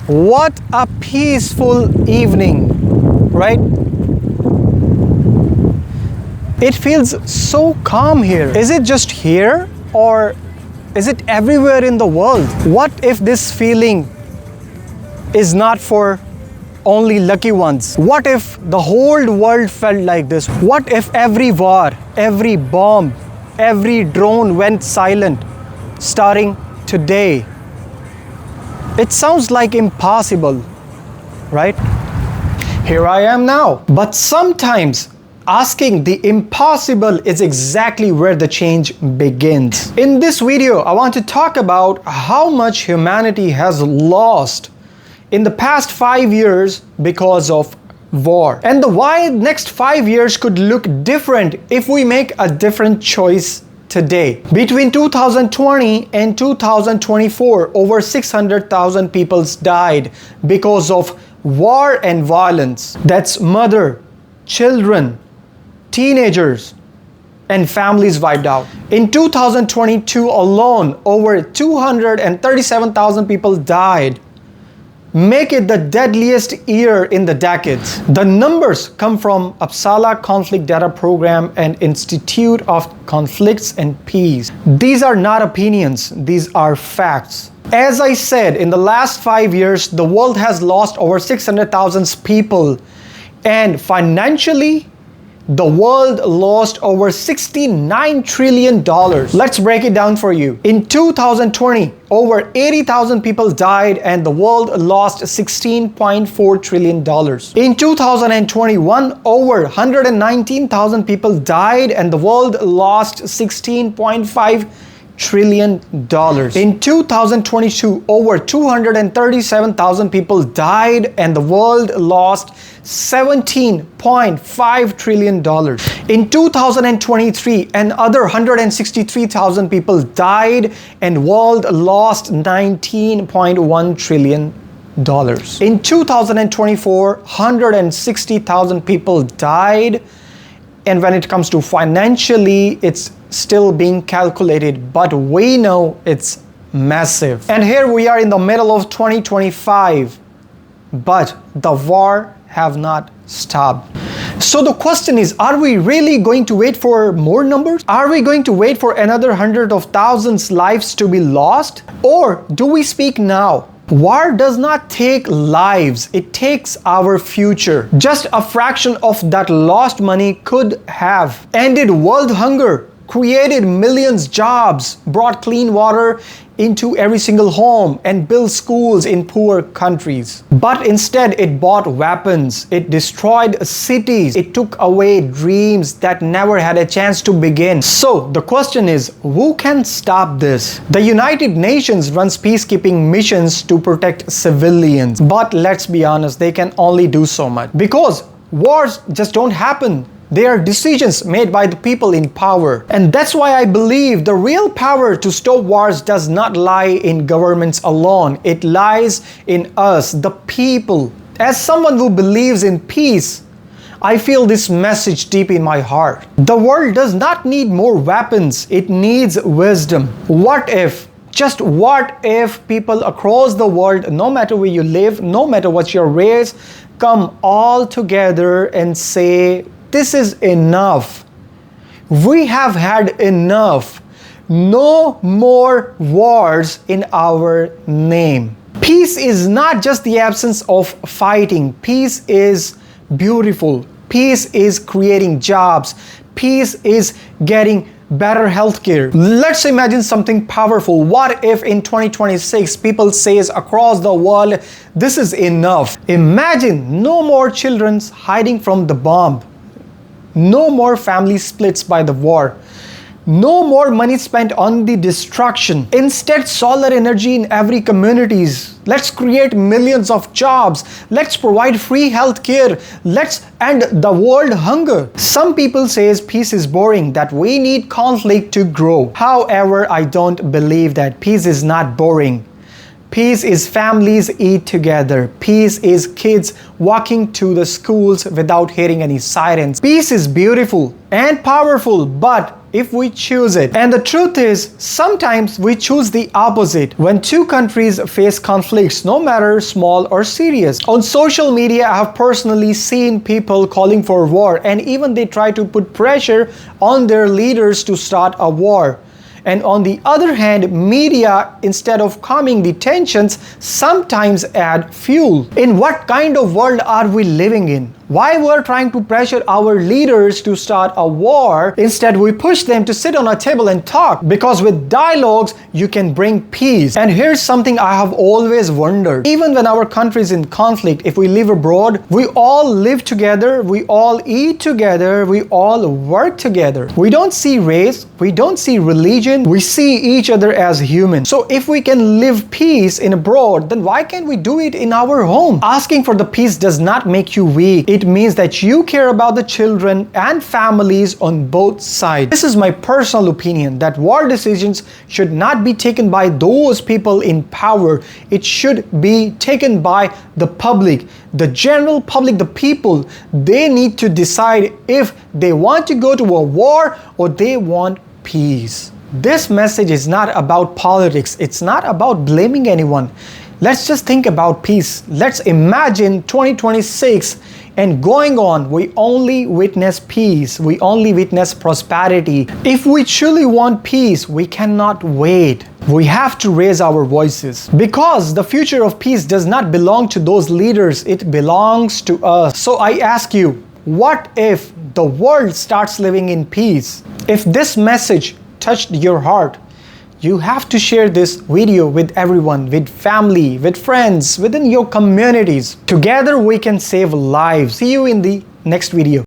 What a peaceful evening, right? It feels so calm here. Is it just here or is it everywhere in the world? What if this feeling is not for only lucky ones? What if the whole world felt like this? What if every war, every bomb, every drone went silent starting today? It sounds like impossible, right? Here I am now. But sometimes asking the impossible is exactly where the change begins. In this video, I want to talk about how much humanity has lost in the past 5 years because of war, and why next 5 years could look different if we make a different choice today. Between 2020 and 2024, over 600,000 people died because of war and violence. That's mother, children, teenagers, and families wiped out. In 2022 alone, over 237,000 people died. Make it the deadliest year in the decades. The numbers come from Uppsala Conflict Data Program and Institute of Conflicts and Peace. These are not opinions, these are facts. As I said, in the last 5 years, the world has lost over 600,000 people, and financially, the world lost over $69 trillion. Let's break it down for you. In 2020, over 80,000 people died and the world lost $16.4 trillion. In 2021, over 119,000 people died and the world lost $16.5 trillion. In 2022, over 237,000 people died and the world lost $17.5 trillion. In 2023, another 163,000 people died and world lost $19.1 trillion. In 2024, 160,000 people died, and when it comes to financially, it's still being calculated, but we know it's massive. And here we are in the middle of 2025, but the war have not stopped. So the question is, are we really going to wait for more numbers? Are we going to wait for another hundred of thousands lives to be lost? Or do we speak now? War does not take lives, it takes our future. Just a fraction of that lost money could have ended world hunger, created millions jobs, brought clean water into every single home, and built schools in poor countries. But instead, it bought weapons, it destroyed cities, it took away dreams that never had a chance to begin. So the question is, who can stop this? The United Nations runs peacekeeping missions to protect civilians. But let's be honest, they can only do so much, because wars just don't happen. They are decisions made by the people in power. And that's why I believe the real power to stop wars does not lie in governments alone. It lies in us, the people. As someone who believes in peace, I feel this message deep in my heart. The world does not need more weapons, it needs wisdom. What if, just what if people across the world, no matter where you live, no matter what your race, come all together and say, this is enough. We have had enough. No more wars in our name. Peace is not just the absence of fighting. Peace is beautiful. Peace is creating jobs. Peace is getting better healthcare. Let's imagine something powerful. What if in 2026 people says across the world, this is enough. Imagine no more children hiding from the bomb. No more family splits by the war. No more money spent on the destruction. Instead, solar energy in every communities. Let's create millions of jobs. Let's provide free healthcare. Let's end the world hunger. Some people say peace is boring, that we need conflict to grow. However, I don't believe that. Peace is not boring. Peace is families eat together. Peace is kids walking to the schools without hearing any sirens. Peace is beautiful and powerful, but if we choose it. And the truth is, sometimes we choose the opposite. When two countries face conflicts, no matter small or serious. On social media, I have personally seen people calling for war, and even they try to put pressure on their leaders to start a war. And on the other hand, media, instead of calming the tensions, sometimes add fuel. In what kind of world are we living in? Why we're trying to pressure our leaders to start a war? Instead, we push them to sit on a table and talk, because with dialogues, you can bring peace. And here's something I have always wondered. Even when our country is in conflict, if we live abroad, we all live together, we all eat together, we all work together. We don't see race, we don't see religion, we see each other as humans. So if we can live peace in abroad, then why can't we do it in our home? Asking for the peace does not make you weak. It means that you care about the children and families on both sides. This is my personal opinion, that war decisions should not be taken by those people in power. It should be taken by the public, the general public, the people. They need to decide if they want to go to a war or they want peace. This message is not about politics. It's not about blaming anyone. Let's just think about peace. Let's imagine 2026 and going on, we only witness peace. We only witness prosperity. If we truly want peace, we cannot wait. We have to raise our voices, because the future of peace does not belong to those leaders. It belongs to us. So I ask you, what if the world starts living in peace? If this message touched your heart, you have to share this video with everyone, with family, with friends, within your communities. Together we can save lives. See you in the next video.